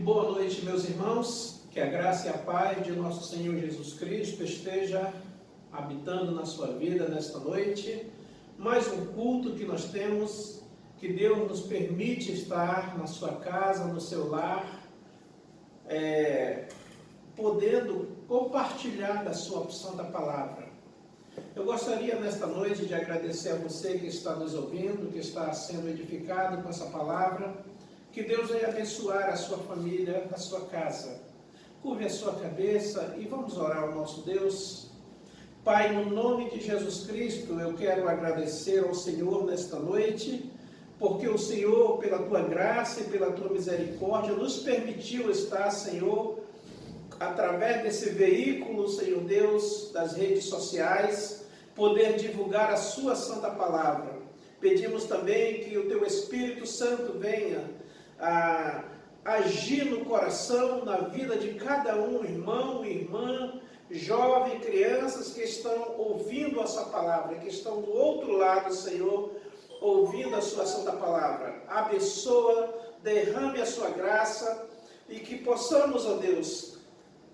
boa noite, meus irmãos. Que a graça e a paz de nosso Senhor Jesus Cristo esteja habitando na sua vida nesta noite. Mais um culto que nós temos, que Deus nos permite estar na sua casa, no seu lar, podendo compartilhar da sua santa palavra. Eu gostaria nesta noite de agradecer a você que está nos ouvindo, que está sendo edificado com essa palavra. Que Deus venha abençoar a sua família, a sua casa. Curve a sua cabeça e vamos orar ao nosso Deus. Pai, no nome de Jesus Cristo, eu quero agradecer ao Senhor nesta noite, porque o Senhor, pela tua graça e pela tua misericórdia, nos permitiu estar, Senhor, através desse veículo, Senhor Deus, das redes sociais, poder divulgar a sua santa palavra. Pedimos também que o teu Espírito Santo venha a agir no coração, na vida de cada um, irmão, irmã, jovem, crianças que estão ouvindo a sua palavra, que estão do outro lado, Senhor, ouvindo a sua santa palavra. Abençoa, derrame a sua graça e que possamos, ó Deus,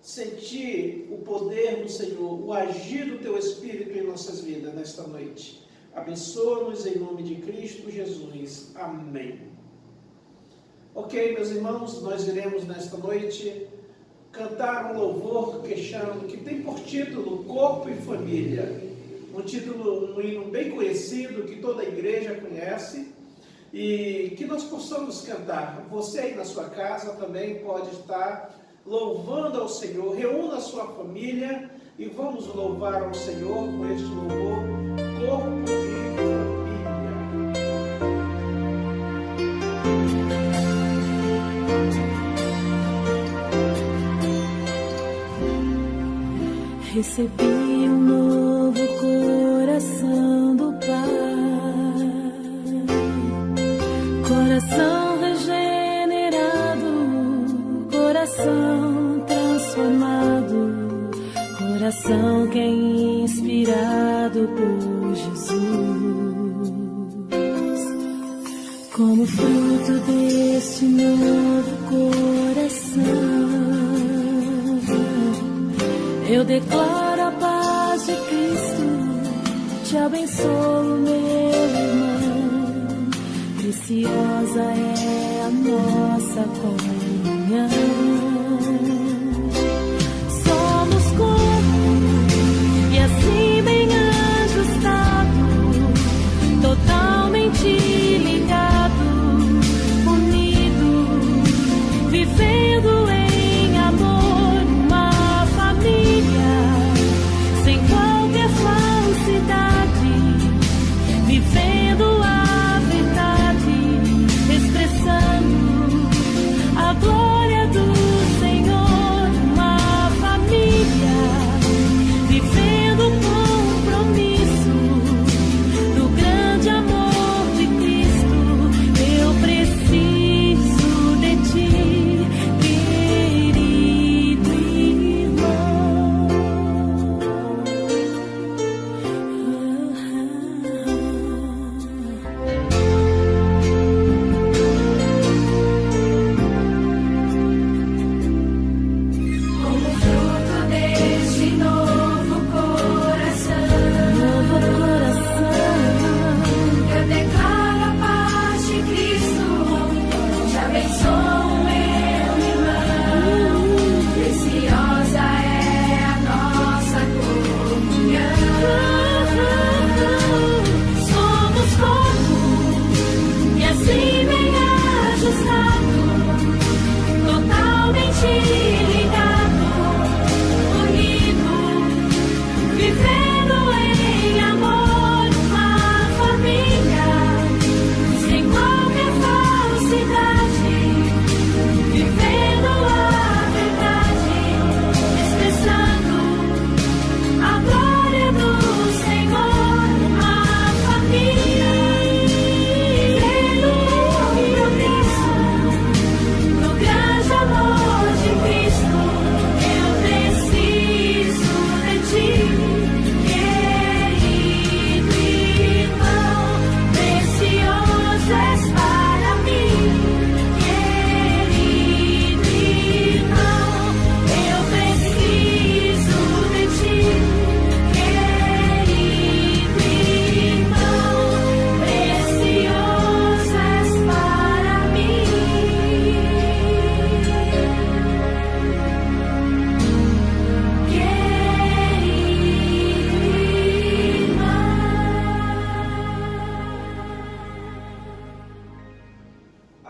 sentir o poder do Senhor, o agir do teu Espírito em nossas vidas nesta noite. Abençoa-nos em nome de Cristo Jesus. Amém. Ok, meus irmãos, nós iremos nesta noite cantar um louvor que tem por título Corpo e Família. Um hino bem conhecido, que toda a igreja conhece, e que nós possamos cantar. Você aí na sua casa também pode estar louvando ao Senhor. Reúna a sua família e vamos louvar ao Senhor com este louvor, Corpo e Família. Recebi um novo coração do Pai, coração regenerado, coração transformado, coração que é inspirado por Jesus. Como fruto deste novo coração, eu declaro a paz de Cristo, te abençoo, meu irmão. Preciosa é a nossa comunhão. Somos corpo e assim bem ajustado, totalmente ligado, unido, vivendo em amor. Sem qualquer falsidade, vivendo a verdade, expressando a glória do Senhor.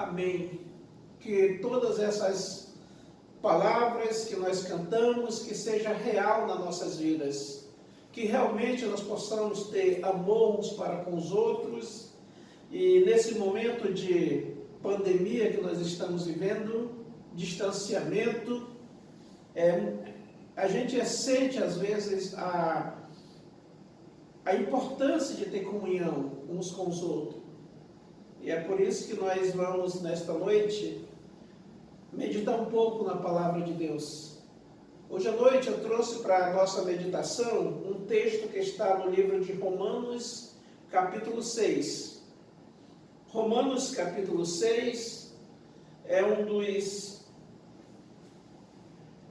amém. Que todas essas palavras que nós cantamos, que seja real nas nossas vidas. Que realmente nós possamos ter amor uns para com os outros. E nesse momento de pandemia que nós estamos vivendo, distanciamento, a gente sente às vezes a importância de ter comunhão uns com os outros. E é por isso que nós vamos nesta noite meditar um pouco na palavra de Deus. Hoje à noite eu trouxe para a nossa meditação um texto que está no livro de Romanos, capítulo 6. Romanos, capítulo 6, é um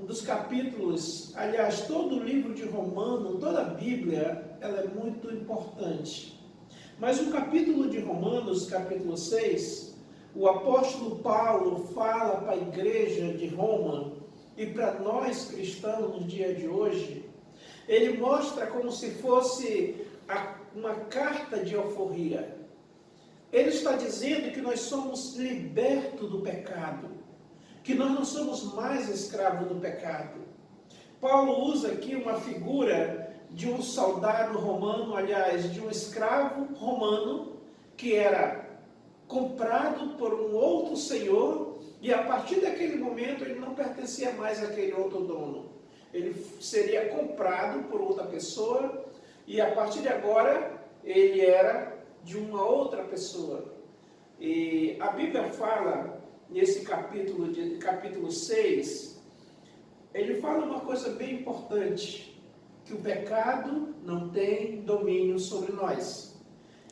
dos capítulos, aliás, todo o livro de Romanos, toda a Bíblia, ela é muito importante. Mas o capítulo de Romanos, capítulo 6, o apóstolo Paulo fala para a igreja de Roma e para nós cristãos no dia de hoje, ele mostra como se fosse uma carta de alforria. Ele está dizendo que nós somos libertos do pecado, que nós não somos mais escravos do pecado. Paulo usa aqui uma figura de um soldado romano, aliás, de um escravo romano, que era comprado por um outro senhor, e a partir daquele momento ele não pertencia mais àquele outro dono. Ele seria comprado por outra pessoa, e a partir de agora ele era de uma outra pessoa. E a Bíblia fala, nesse capítulo 6, ele fala uma coisa bem importante, que o pecado não tem domínio sobre nós.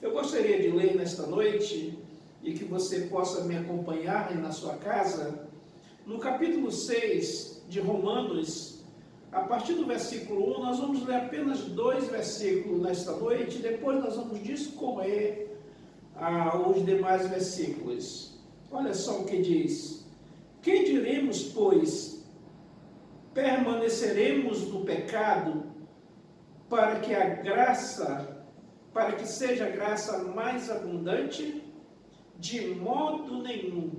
Eu gostaria de ler nesta noite, e que você possa me acompanhar aí na sua casa, no capítulo 6 de Romanos, a partir do versículo 1, nós vamos ler apenas 2 versículos nesta noite, e depois nós vamos discorrer os demais versículos. Olha só o que diz: que diremos, pois? Permaneceremos no pecado para que seja a graça mais abundante? De modo nenhum.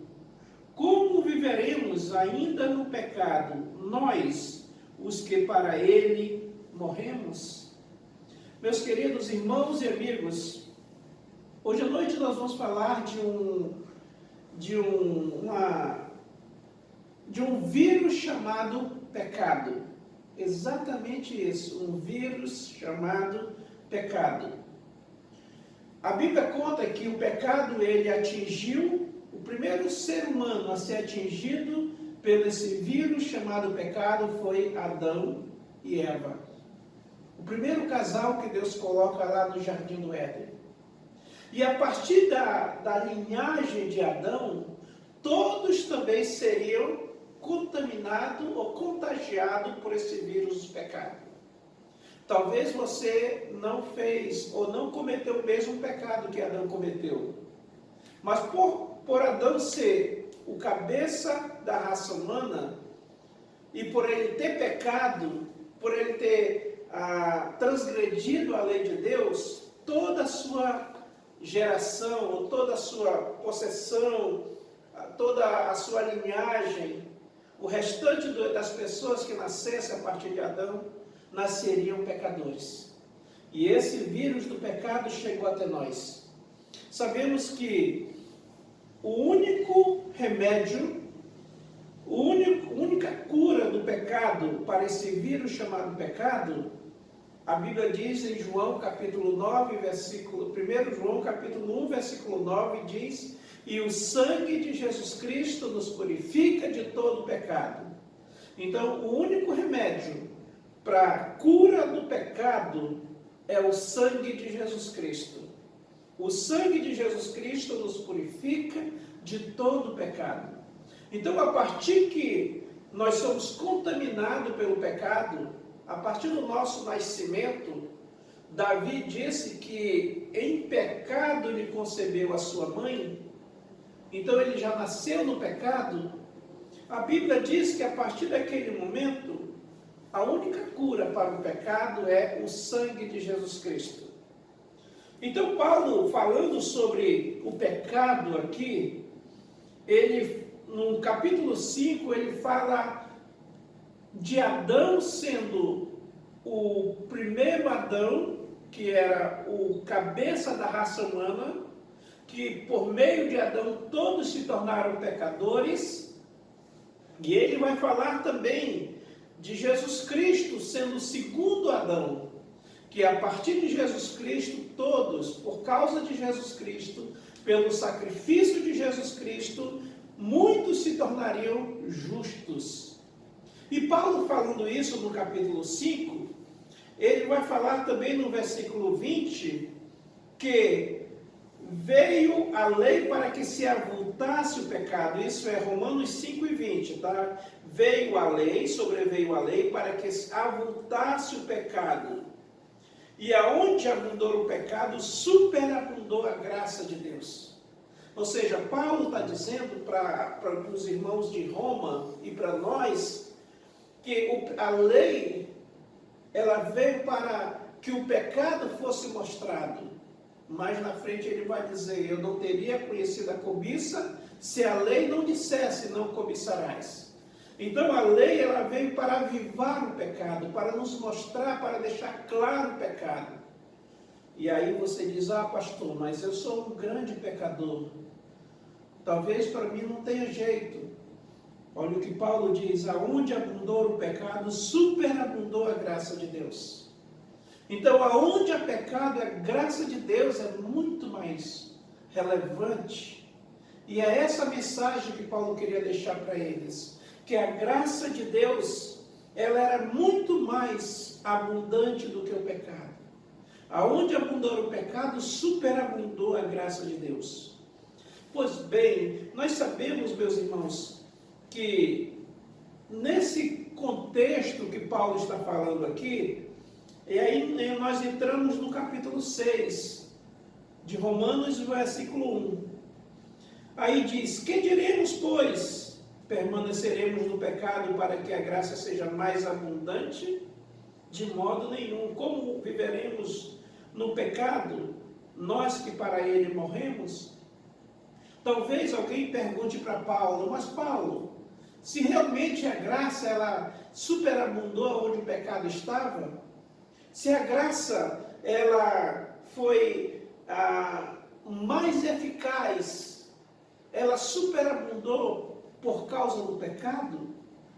Como viveremos ainda no pecado, nós, os que para ele morremos? Meus queridos irmãos e amigos, hoje à noite nós vamos falar de um vírus chamado pecado. Exatamente isso, um vírus chamado pecado. A Bíblia conta que o pecado, ele atingiu, o primeiro ser humano a ser atingido pelo esse vírus chamado pecado foi Adão e Eva. O primeiro casal que Deus coloca lá no Jardim do Éden. E a partir da linhagem de Adão, todos também seriam contaminados ou contagiados por esse vírus do pecado. Talvez você não fez ou não cometeu o mesmo pecado que Adão cometeu. Mas por Adão ser o cabeça da raça humana, e por ele ter pecado, por ele ter transgredido a lei de Deus, toda a sua geração, ou toda a sua possessão, toda a sua linhagem, o restante das pessoas que nascessem a partir de Adão, nasceriam pecadores. E esse vírus do pecado chegou até nós. Sabemos que o único remédio, a única cura do pecado para esse vírus chamado pecado, a Bíblia diz em João capítulo 9, versículo 1 João capítulo 1, versículo 9, diz: e o sangue de Jesus Cristo nos purifica de todo pecado. Então, o único remédio para a cura do pecado é o sangue de Jesus Cristo. O sangue de Jesus Cristo nos purifica de todo pecado. Então, a partir que nós somos contaminados pelo pecado, a partir do nosso nascimento, Davi disse que em pecado ele concebeu a sua mãe, então ele já nasceu no pecado. A Bíblia diz que a partir daquele momento, a única cura para o pecado é o sangue de Jesus Cristo. Então, Paulo, falando sobre o pecado aqui, ele, no capítulo 5, ele fala de Adão sendo o primeiro Adão, que era o cabeça da raça humana, que por meio de Adão todos se tornaram pecadores. E ele vai falar também de Jesus Cristo sendo o segundo Adão, que a partir de Jesus Cristo, todos, por causa de Jesus Cristo, pelo sacrifício de Jesus Cristo, muitos se tornariam justos. E Paulo, falando isso no capítulo 5, ele vai falar também no versículo 20, que veio a lei para que se avultasse o pecado. Isso é Romanos 5:20, tá? Veio a lei, sobreveio a lei para que avultasse o pecado. E aonde abundou o pecado, superabundou a graça de Deus. Ou seja, Paulo está dizendo para os irmãos de Roma e para nós, que a lei, ela veio para que o pecado fosse mostrado. Mais na frente ele vai dizer, eu não teria conhecido a cobiça se a lei não dissesse, não cobiçarás. Então a lei, ela veio para avivar o pecado, para nos mostrar, para deixar claro o pecado. E aí você diz, pastor, mas eu sou um grande pecador. Talvez para mim não tenha jeito. Olha o que Paulo diz, aonde abundou o pecado, superabundou a graça de Deus. Então, aonde há pecado, a graça de Deus é muito mais relevante. E é essa mensagem que Paulo queria deixar para eles. Que a graça de Deus, ela era muito mais abundante do que o pecado. Aonde abundou o pecado, superabundou a graça de Deus. Pois bem, nós sabemos, meus irmãos, que nesse contexto que Paulo está falando aqui, e aí nós entramos no capítulo 6 de Romanos, versículo 1. Aí diz, que diremos, pois? Permaneceremos no pecado para que a graça seja mais abundante? De modo nenhum. Como viveremos no pecado, nós que para ele morremos? Talvez alguém pergunte para Paulo, mas Paulo, se realmente a graça ela superabundou onde o pecado estava, se a graça ela foi mais eficaz, ela superabundou por causa do pecado,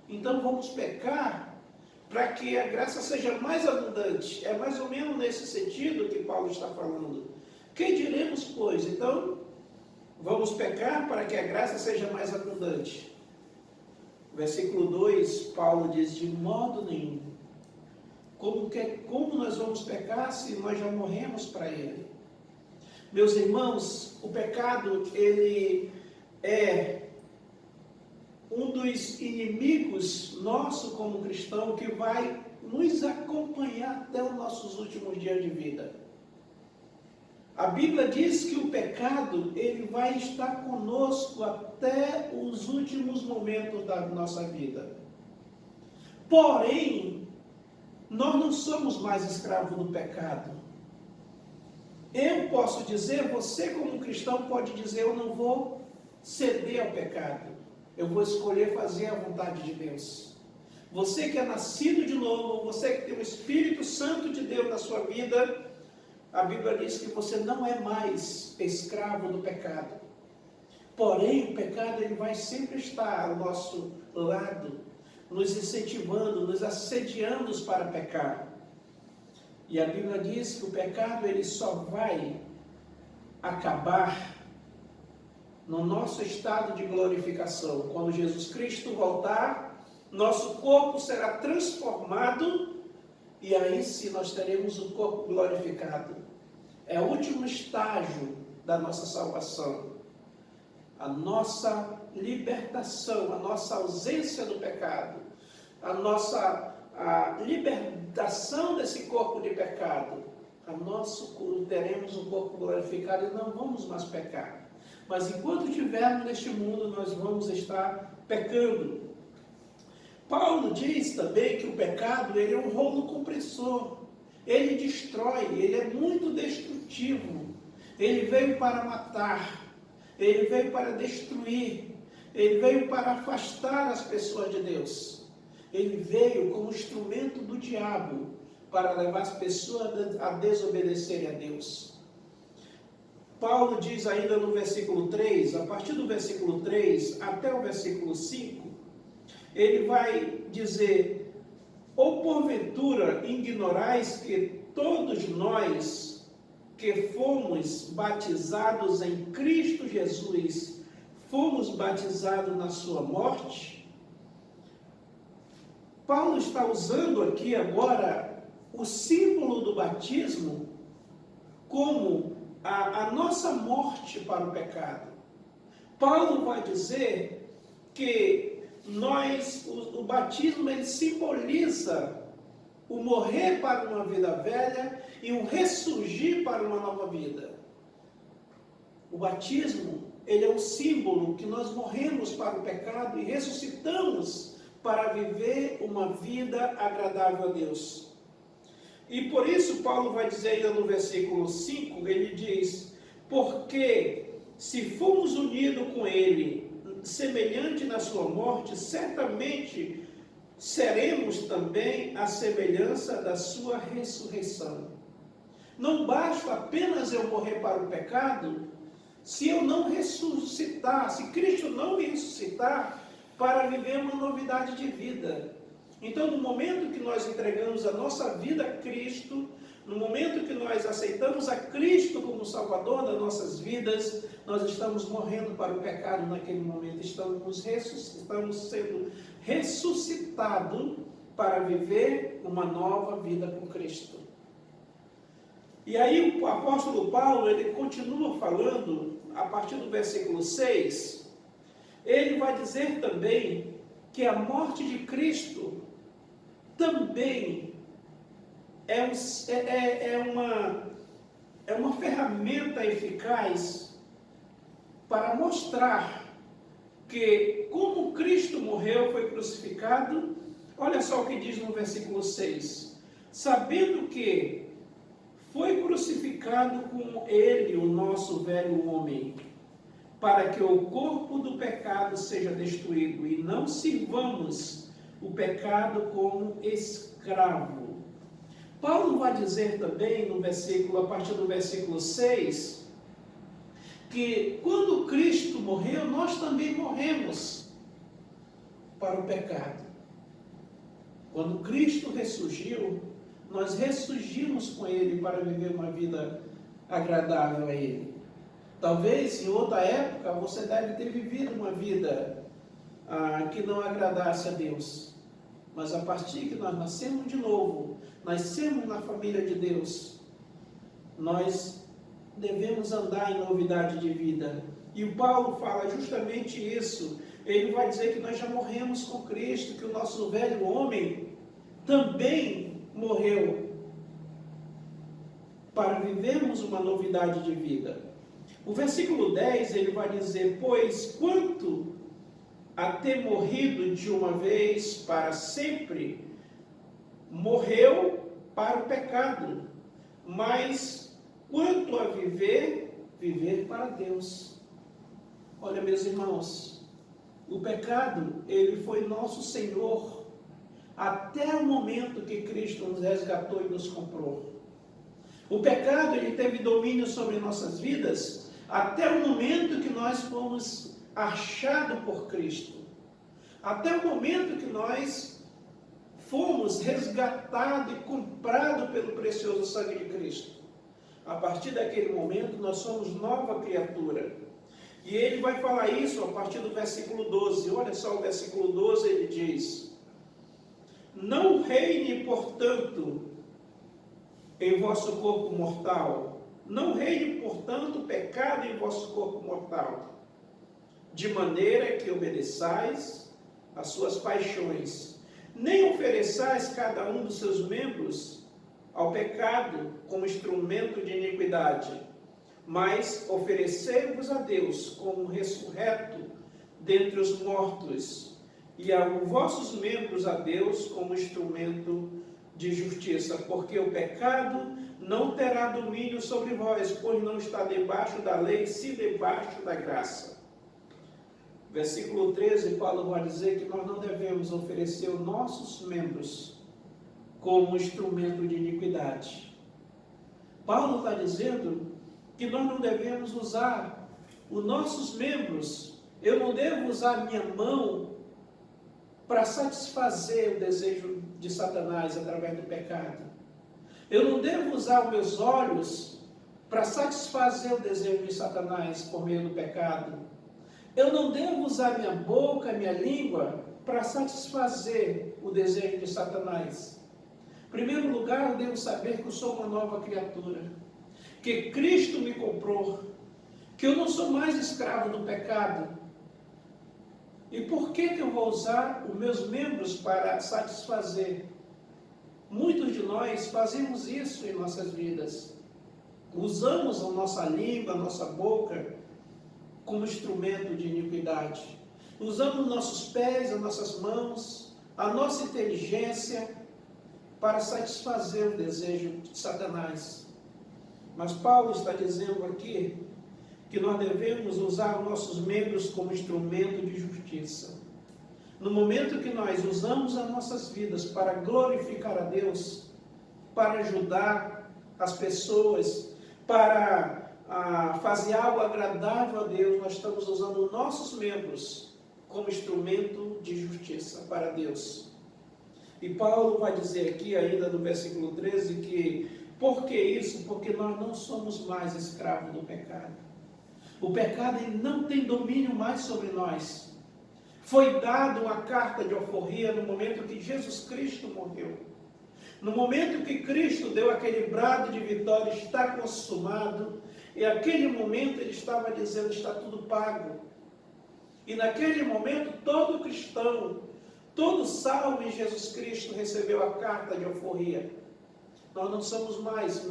então vamos pecar para que a graça seja mais abundante. É mais ou menos nesse sentido que Paulo está falando. Que diremos, pois? Então, vamos pecar para que a graça seja mais abundante. Versículo 2, Paulo diz, de modo nenhum. Como nós vamos pecar se nós já morremos para ele? Meus irmãos, o pecado, ele é um dos inimigos nosso como cristão que vai nos acompanhar até os nossos últimos dias de vida. A Bíblia diz que o pecado, ele vai estar conosco até os últimos momentos da nossa vida. Porém, nós não somos mais escravos do pecado. Eu posso dizer, você como cristão pode dizer, eu não vou ceder ao pecado. Eu vou escolher fazer a vontade de Deus. Você que é nascido de novo, você que tem o Espírito Santo de Deus na sua vida, a Bíblia diz que você não é mais escravo do pecado. Porém, o pecado ele vai sempre estar ao nosso lado, nos incentivando, nos assediando para pecar. E a Bíblia diz que o pecado ele só vai acabar no nosso estado de glorificação. Quando Jesus Cristo voltar, nosso corpo será transformado e aí sim nós teremos um corpo glorificado. É o último estágio da nossa salvação. A nossa libertação, a nossa ausência do pecado, a libertação desse corpo de pecado. Teremos um corpo glorificado e não vamos mais pecar. Mas enquanto estivermos neste mundo, nós vamos estar pecando. Paulo diz também que o pecado ele é um rolo compressor. Ele destrói, ele é muito destrutivo. Ele veio para matar, ele veio para destruir. Ele veio para afastar as pessoas de Deus. Ele veio como instrumento do diabo para levar as pessoas a desobedecerem a Deus. Paulo diz ainda no versículo 3, a partir do versículo 3 até o versículo 5, ele vai dizer: ou porventura ignorais que todos nós que fomos batizados em Cristo Jesus, fomos batizados na sua morte? Paulo está usando aqui agora o símbolo do batismo como a nossa morte para o pecado. Paulo vai dizer que o batismo ele simboliza o morrer para uma vida velha e o ressurgir para uma nova vida. O batismo ele é um símbolo que nós morremos para o pecado e ressuscitamos para viver uma vida agradável a Deus. E por isso Paulo vai dizer ainda no versículo 5, ele diz: porque se fomos unidos com ele, semelhante na sua morte, certamente seremos também a semelhança da sua ressurreição. Não basta apenas eu morrer para o pecado, se eu não ressuscitar, se Cristo não me ressuscitar, para viver uma novidade de vida. Então, no momento que nós entregamos a nossa vida a Cristo, no momento que nós aceitamos a Cristo como Salvador das nossas vidas, nós estamos morrendo para o pecado naquele momento, estamos sendo ressuscitados para viver uma nova vida com Cristo. E aí o apóstolo Paulo, ele continua falando, a partir do versículo 6, ele vai dizer também que a morte de Cristo também é uma ferramenta eficaz para mostrar que, como Cristo morreu, foi crucificado, olha só o que diz no versículo 6, sabendo que foi crucificado com ele o nosso velho homem, para que o corpo do pecado seja destruído, e não sirvamos o pecado como escravo. Paulo vai dizer também a partir do versículo 6, que quando Cristo morreu, nós também morremos para o pecado. Quando Cristo ressurgiu, nós ressurgimos com Ele para viver uma vida agradável a Ele. Talvez em outra época você deve ter vivido uma vida que não agradasse a Deus. Mas a partir que nós nascemos de novo, nascemos na família de Deus, nós devemos andar em novidade de vida. E o Paulo fala justamente isso. Ele vai dizer que nós já morremos com Cristo, que o nosso velho homem também morreu para vivermos uma novidade de vida. O versículo 10, ele vai dizer: pois quanto a ter morrido de uma vez para sempre, morreu para o pecado, mas quanto a viver, viver para Deus. Olha, meus irmãos, o pecado, ele foi nosso Senhor até o momento que Cristo nos resgatou e nos comprou. O pecado, ele teve domínio sobre nossas vidas até o momento que nós fomos achados por Cristo. Até o momento que nós fomos resgatados e comprados pelo precioso sangue de Cristo. A partir daquele momento, nós somos nova criatura. E ele vai falar isso a partir do versículo 12. Olha só o versículo 12, ele diz: não reine, portanto, em vosso corpo mortal. Não reine, portanto, o pecado em vosso corpo mortal, de maneira que obedeçais às suas paixões, nem ofereçais cada um dos seus membros ao pecado como instrumento de iniquidade, mas oferecei-vos a Deus como ressurreto dentre os mortos, e aos vossos membros a Deus como instrumento de justiça, porque o pecado não terá domínio sobre vós, pois não está debaixo da lei, sim debaixo da graça. Versículo 13, Paulo vai dizer que nós não devemos oferecer os nossos membros como instrumento de iniquidade. Paulo está dizendo que nós não devemos usar os nossos membros. Eu não devo usar minha mão para satisfazer o desejo de Satanás através do pecado. Eu não devo usar os meus olhos para satisfazer o desejo de Satanás por meio do pecado. Eu não devo usar minha boca, minha língua, para satisfazer o desejo de Satanás. Em primeiro lugar, eu devo saber que eu sou uma nova criatura, que Cristo me comprou, que eu não sou mais escravo do pecado. E por que eu vou usar os meus membros para satisfazer? Muitos de nós fazemos isso em nossas vidas. Usamos a nossa língua, a nossa boca, como instrumento de iniquidade. Usamos nossos pés, as nossas mãos, a nossa inteligência para satisfazer o desejo de Satanás. Mas Paulo está dizendo aqui que nós devemos usar os nossos membros como instrumento de justiça. No momento que nós usamos as nossas vidas para glorificar a Deus, para ajudar as pessoas, para fazer algo agradável a Deus, nós estamos usando os nossos membros como instrumento de justiça para Deus. E Paulo vai dizer aqui ainda no versículo 13 que, por que isso? Porque nós não somos mais escravos do pecado. O pecado ele não tem domínio mais sobre nós. Foi dado uma carta de alforria no momento que Jesus Cristo morreu. No momento que Cristo deu aquele brado de vitória, está consumado, e naquele momento ele estava dizendo, está tudo pago. E naquele momento todo cristão, todo salvo em Jesus Cristo recebeu a carta de alforria. Nós não somos mais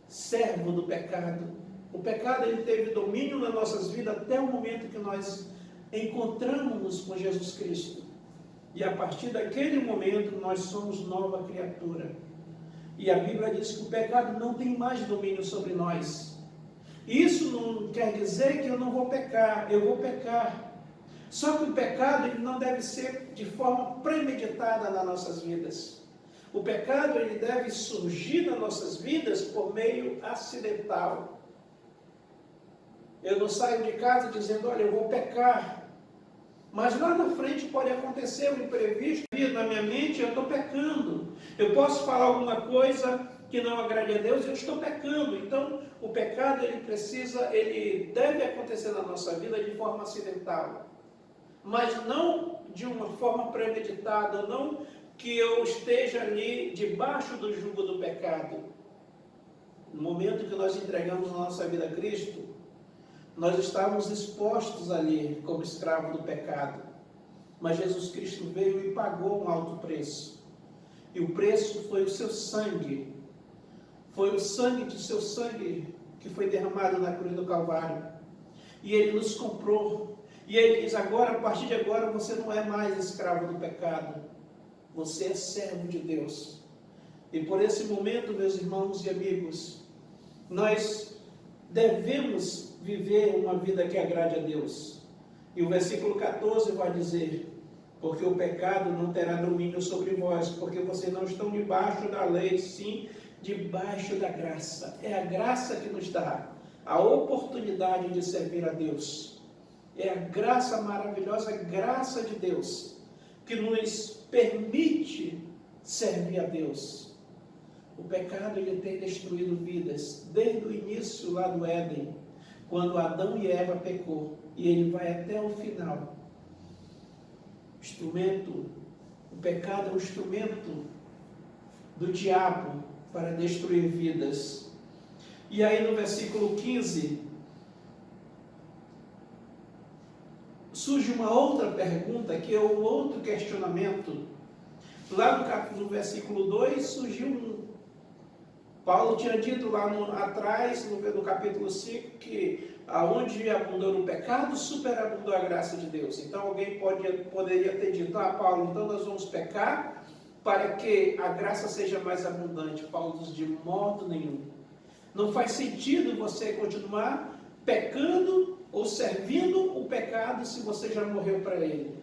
servo do pecado. O pecado ele teve domínio nas nossas vidas até o momento que nós encontramos-nos com Jesus Cristo. E a partir daquele momento nós somos nova criatura. E a Bíblia diz que o pecado não tem mais domínio sobre nós. Isso não quer dizer que eu não vou pecar, eu vou pecar. Só que o pecado ele não deve ser de forma premeditada nas nossas vidas. O pecado ele deve surgir nas nossas vidas por meio acidental. Eu não saio de casa dizendo, olha, eu vou pecar. Mas lá na frente pode acontecer um imprevisto, na minha mente eu estou pecando. Eu posso falar alguma coisa que não agrade a Deus, eu estou pecando. Então, o pecado ele deve acontecer na nossa vida de forma acidental. Mas não de uma forma premeditada, não que eu esteja ali debaixo do jugo do pecado. No momento que nós entregamos a nossa vida a Cristo, nós estávamos expostos ali como escravos do pecado. Mas Jesus Cristo veio e pagou um alto preço. E o preço foi o seu sangue. Foi o sangue de seu sangue que foi derramado na cruz do Calvário. E Ele nos comprou. E Ele diz, agora, a partir de agora, você não é mais escravo do pecado. Você é servo de Deus. E por esse momento, meus irmãos e amigos, nós devemos viver uma vida que agrade a Deus. E o versículo 14 vai dizer, porque o pecado não terá domínio sobre vós, porque vocês não estão debaixo da lei, sim debaixo da graça. É a graça que nos dá a oportunidade de servir a Deus. É a graça maravilhosa, a graça de Deus, que nos permite servir a Deus. O pecado ele tem destruído vidas, desde o início lá do Éden, quando Adão e Eva pecou, e ele vai até o final. O pecado é um instrumento do diabo para destruir vidas. E aí no versículo 15, surge uma outra pergunta, que é um outro questionamento. Lá no versículo 2 surgiu Paulo tinha dito lá atrás, no capítulo 5, que aonde abundou no pecado, superabundou a graça de Deus. Então alguém poderia ter dito, Paulo, então nós vamos pecar para que a graça seja mais abundante. Paulo diz, de modo nenhum. Não faz sentido você continuar pecando ou servindo pecado se você já morreu para ele?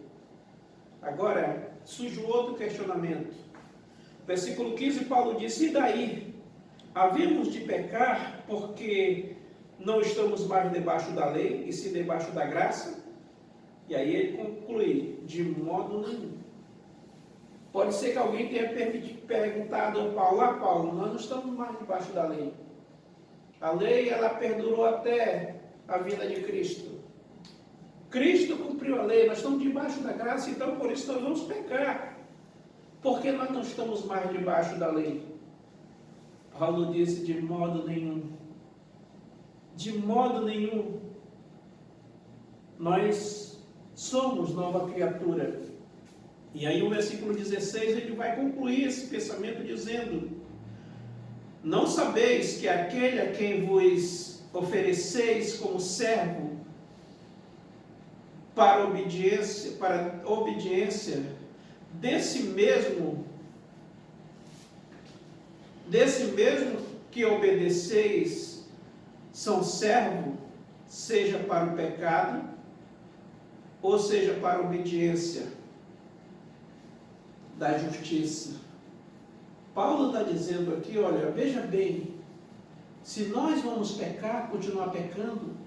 Agora, surge outro questionamento. Versículo 15, Paulo diz: e daí? Havemos de pecar porque não estamos mais debaixo da lei, e sim debaixo da graça? E aí ele conclui: de modo nenhum. Pode ser que alguém tenha perguntado ao Paulo: Paulo, nós não estamos mais debaixo da lei. A lei, ela perdurou até a vinda de Cristo. Cristo cumpriu a lei, nós estamos debaixo da graça, então por isso nós vamos pecar. Porque nós não estamos mais debaixo da lei. Paulo disse: de modo nenhum. De modo nenhum. Nós somos nova criatura. E aí o versículo 16, ele vai concluir esse pensamento dizendo: não sabeis que aquele a quem vos ofereceis como servo para obediência, desse mesmo que obedeceis, são servo, seja para o pecado, ou seja para a obediência da justiça. Paulo está dizendo aqui, olha, veja bem, se nós vamos pecar, continuar pecando,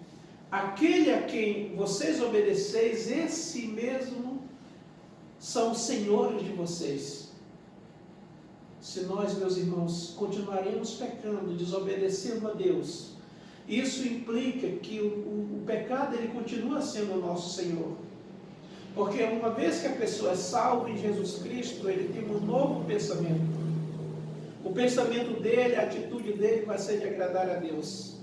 aquele a quem vocês obedeceis, esse mesmo são os senhores de vocês. Se nós, meus irmãos, continuaremos pecando, desobedecendo a Deus, isso implica que o pecado ele continua sendo o nosso Senhor. Porque uma vez que a pessoa é salva em Jesus Cristo, ele tem um novo pensamento. O pensamento dele, a atitude dele vai ser de agradar a Deus.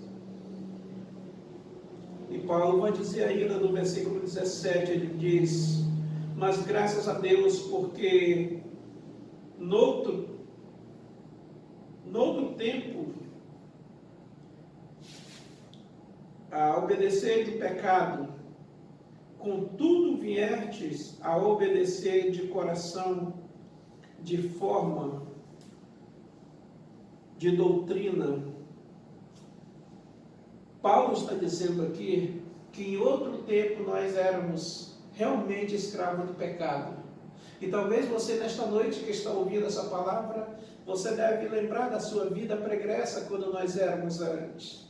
E Paulo vai dizer ainda no versículo 17, ele diz: mas graças a Deus, porque noutro tempo, a obedecer de pecado, contudo viertes a obedecer de coração, de forma de doutrina. Paulo está dizendo aqui que em outro tempo nós éramos realmente escravos do pecado. E talvez você nesta noite que está ouvindo essa palavra, você deve lembrar da sua vida pregressa quando nós éramos antes.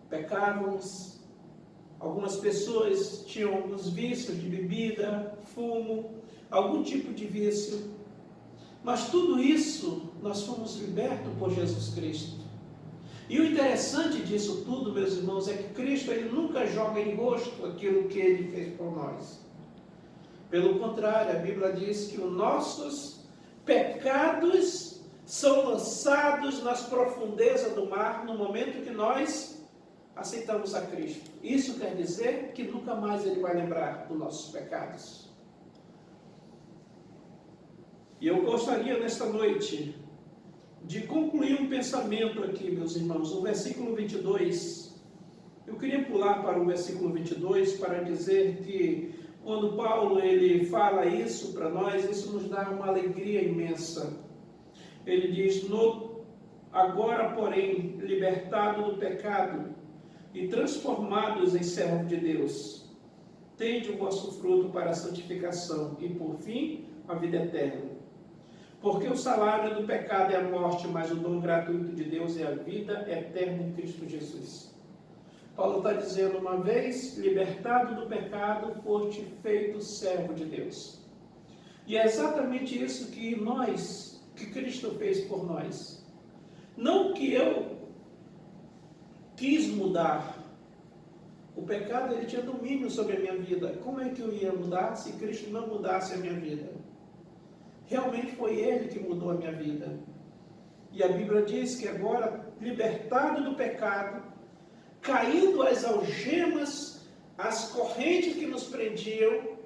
Pecávamos, algumas pessoas tinham alguns vícios de bebida, fumo, algum tipo de vício. Mas tudo isso nós fomos libertos por Jesus Cristo. E o interessante disso tudo, meus irmãos, é que Cristo ele nunca joga em rosto aquilo que ele fez por nós. Pelo contrário, a Bíblia diz que os nossos pecados são lançados nas profundezas do mar no momento que nós aceitamos a Cristo. Isso quer dizer que nunca mais ele vai lembrar dos nossos pecados. E eu gostaria nesta noite de concluir um pensamento aqui, meus irmãos, no versículo 22. Eu queria pular para o versículo 22 para dizer que quando Paulo ele fala isso para nós, isso nos dá uma alegria imensa. Ele diz: agora, porém, libertado do pecado e transformados em servos de Deus, tende o vosso fruto para a santificação e, por fim, a vida eterna. Porque o salário do pecado é a morte, mas o dom gratuito de Deus é a vida eterna em Cristo Jesus. Paulo está dizendo: uma vez libertado do pecado, foste feito servo de Deus. E é exatamente isso que Cristo fez por nós. Não que eu quis mudar. O pecado ele tinha domínio sobre a minha vida. Como é que eu ia mudar se Cristo não mudasse a minha vida? Realmente foi Ele que mudou a minha vida. E a Bíblia diz que agora, libertado do pecado, caindo as algemas, as correntes que nos prendiam,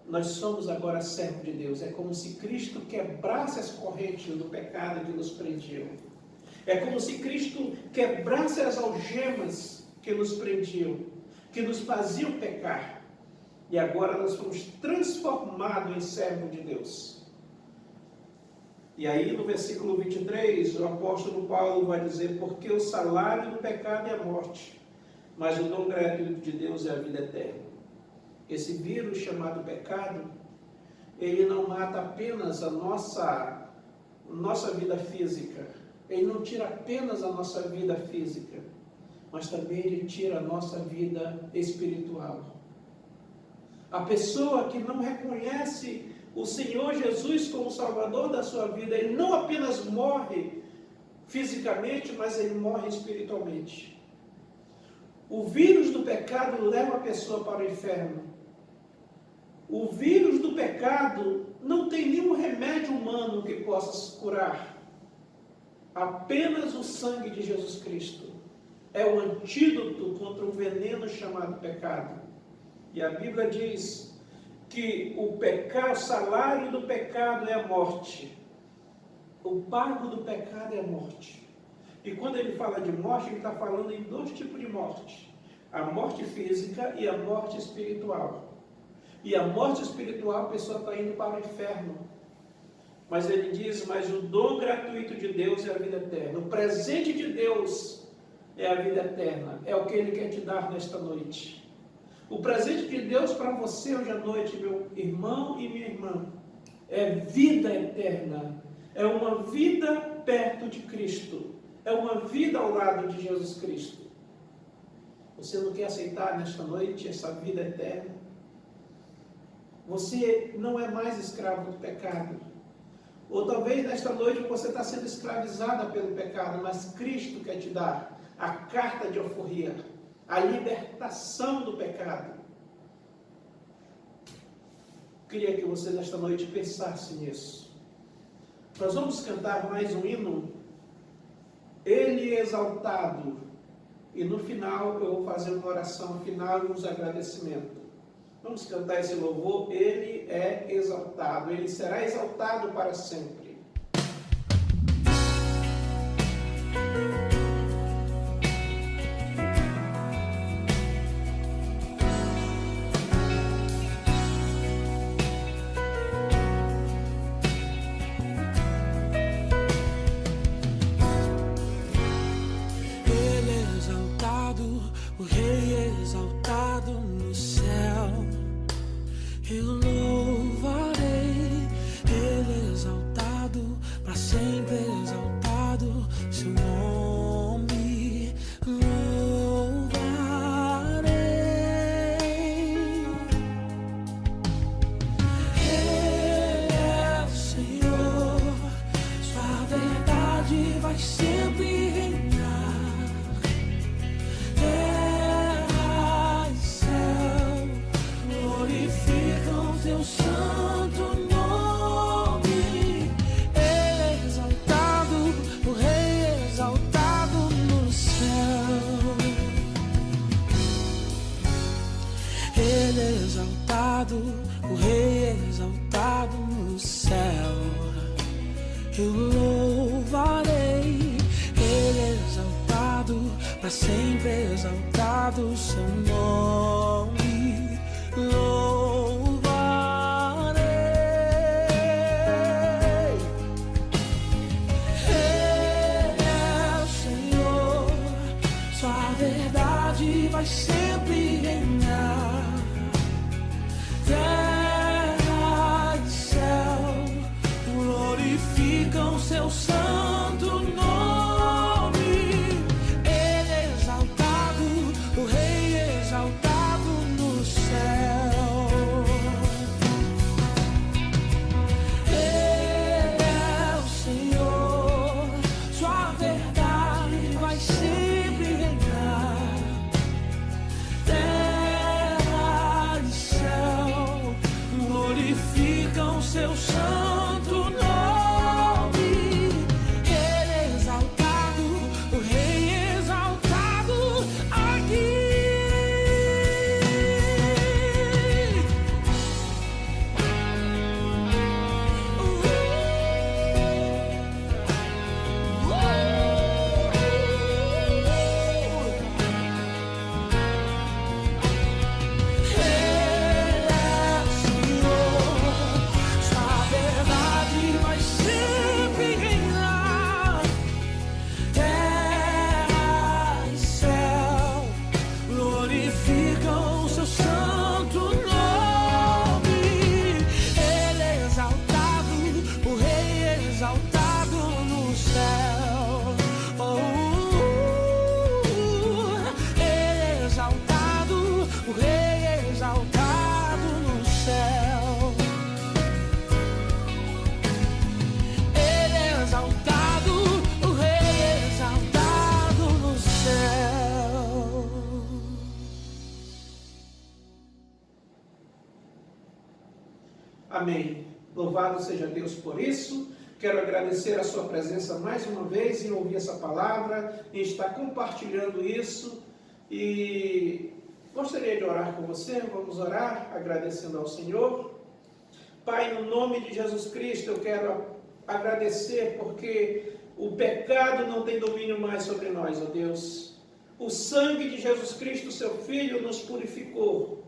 nós somos agora servos de Deus. É como se Cristo quebrasse as correntes do pecado que nos prendiam. É como se Cristo quebrasse as algemas que nos prendiam, que nos faziam pecar. E agora nós fomos transformados em servos de Deus. E aí no versículo 23, o apóstolo Paulo vai dizer: porque o salário do pecado é a morte, mas o dom gratuito de Deus é a vida eterna. Esse vírus chamado pecado, ele não mata apenas a nossa vida física, ele não tira apenas a nossa vida física, mas também ele tira a nossa vida espiritual. A pessoa que não reconhece o Senhor Jesus como Salvador da sua vida, ele não apenas morre fisicamente, mas ele morre espiritualmente. O vírus do pecado leva a pessoa para o inferno. O vírus do pecado não tem nenhum remédio humano que possa curar. Apenas o sangue de Jesus Cristo é o antídoto contra o veneno chamado pecado. E a Bíblia diz que o salário do pecado é a morte. O pago do pecado é a morte. E quando ele fala de morte, ele está falando em dois tipos de morte: a morte física e a morte espiritual. E a morte espiritual, a pessoa está indo para o inferno. Mas ele diz: mas o dom gratuito de Deus é a vida eterna. O presente de Deus é a vida eterna. É o que ele quer te dar nesta noite. O presente de Deus para você hoje à noite, meu irmão e minha irmã, é vida eterna. É uma vida perto de Cristo. É uma vida ao lado de Jesus Cristo. Você não quer aceitar nesta noite essa vida eterna? Você não é mais escravo do pecado. Ou talvez nesta noite você está sendo escravizada pelo pecado, mas Cristo quer te dar a carta de alforria, a libertação do pecado. Queria que você nesta noite pensasse nisso. Nós vamos cantar mais um hino, Ele exaltado, e no final eu vou fazer uma oração final e uns agradecimentos. Vamos cantar esse louvor, Ele é exaltado, Ele será exaltado para sempre. O Rei exaltado no céu, eu louvarei. Ele exaltado, para sempre exaltado, seu nome louvarei. Ele é o Senhor, sua verdade vai sempre reinar. Teu santo nome, exaltado, o Rei exaltado no céu. Ele é exaltado, o Rei exaltado no céu. Eu louvarei, Ele é exaltado, para sempre exaltado seu nome. Vai sempre reinar. Terra e céu glorificam seu santo nome. Ele é exaltado, o Rei exaltado no céu. Ele é o Senhor, sua verdade vai sempre reinar. Glorificam seu santo nome. Amém. Louvado seja Deus por isso. Quero agradecer a sua presença mais uma vez em ouvir essa palavra, em estar compartilhando isso. E gostaria de orar com você. Vamos orar agradecendo ao Senhor. Pai, no nome de Jesus Cristo, eu quero agradecer porque o pecado não tem domínio mais sobre nós, ó Deus. O sangue de Jesus Cristo, seu Filho, nos purificou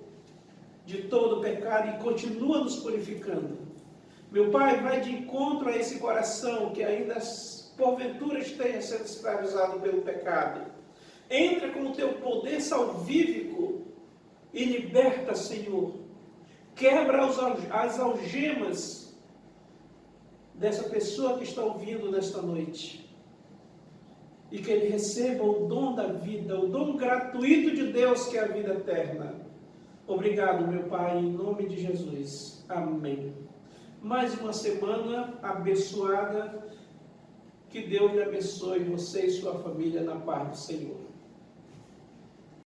de todo o pecado e continua nos purificando. Meu Pai, vai de encontro a esse coração que ainda porventura esteja sendo escravizado pelo pecado. Entra com o teu poder salvífico e liberta, Senhor. Quebra as algemas dessa pessoa que está ouvindo nesta noite. E que ele receba o dom da vida, o dom gratuito de Deus, que é a vida eterna. Obrigado, meu Pai, em nome de Jesus. Amém. Mais uma semana abençoada. Que Deus lhe abençoe você e sua família na paz do Senhor.